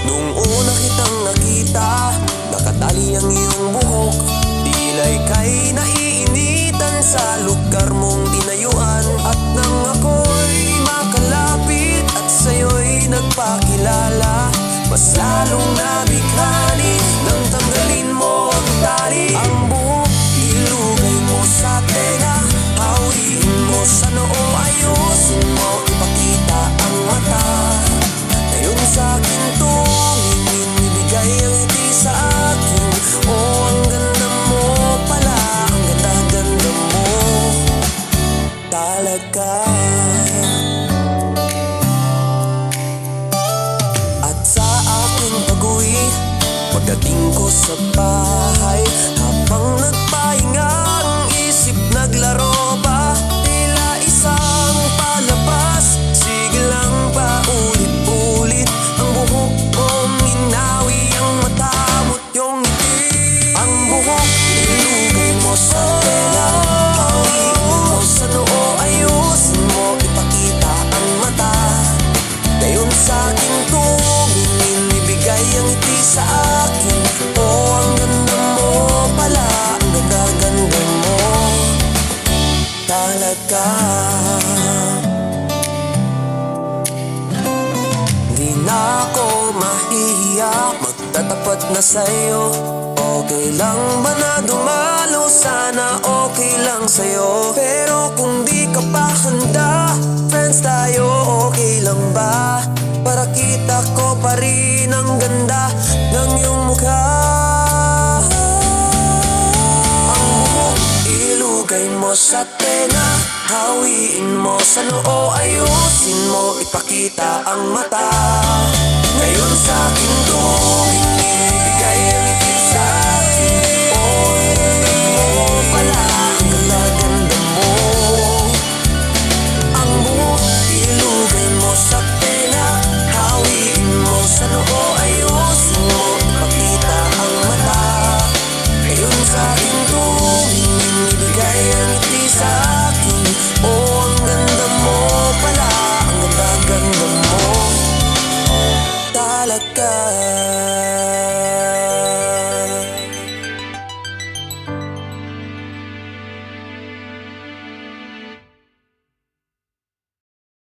Nung una kitang nakita, nakatali ang iyong buhok. Tila ika'y naiinitan sa lugar mong tinayuan. At nang ako'y makalapit at sa'yo'y nagpakilala, mas lalong nabighani nang tanggalin mo ang tali. Ang buhok, ilugay mo sa tenga, hawiin mo sa noo, ayusin mo, ipakita ang mata. Ngayon sa'kin tumingin, ibigay ang ngiti sa akin. Oh, ang ganda mo pala, ang ganda-ganda mo talaga. At sa aking pag-uwi, pagdating ko sa bahay, habang nagpahinga ang isip naglaro pa. Tila isang palabas, sige lang paulit-ulit. Ang buhok kong minawi, ang mata mo't yung ngiti. Ang buhok, ilugay mo sa tela, hawiin mo sa noo, ayusin mo, ipakita ang mata. Ngayon sa'kin tumingin, ibigay ang ngiti sa akin. Oh, ang ganda mo pala, ang ganda-ganda mo talaga. Di na ako mahihiya, magtatapat na sa'yo. Okay lang ba na dumalo? Sana okay lang sa'yo. Pero kung di ka pa handa, friends tayo, okay lang ba? Para kita ko pa rin ang ganda ng iyong mukha. Ang buhok, ilugay mo sa tenga, hawiin mo sa noo, ayusin mo, ipakita ang mata. Ngayon sa'kin tumingin, ibigay ang ngiti sa akin. Oh, ang ganda mo pala, ang ganda-ganda mo. Ang buhok, ilugay mo sa tenga, hawiin mo sa noo, ayusin mo, ipakita ang mata. Ngayon sa'kin tumingin, ibigay ang ngiti sa akin. Oh, ang ganda mo pala, ang ganda-ganda mo talaga.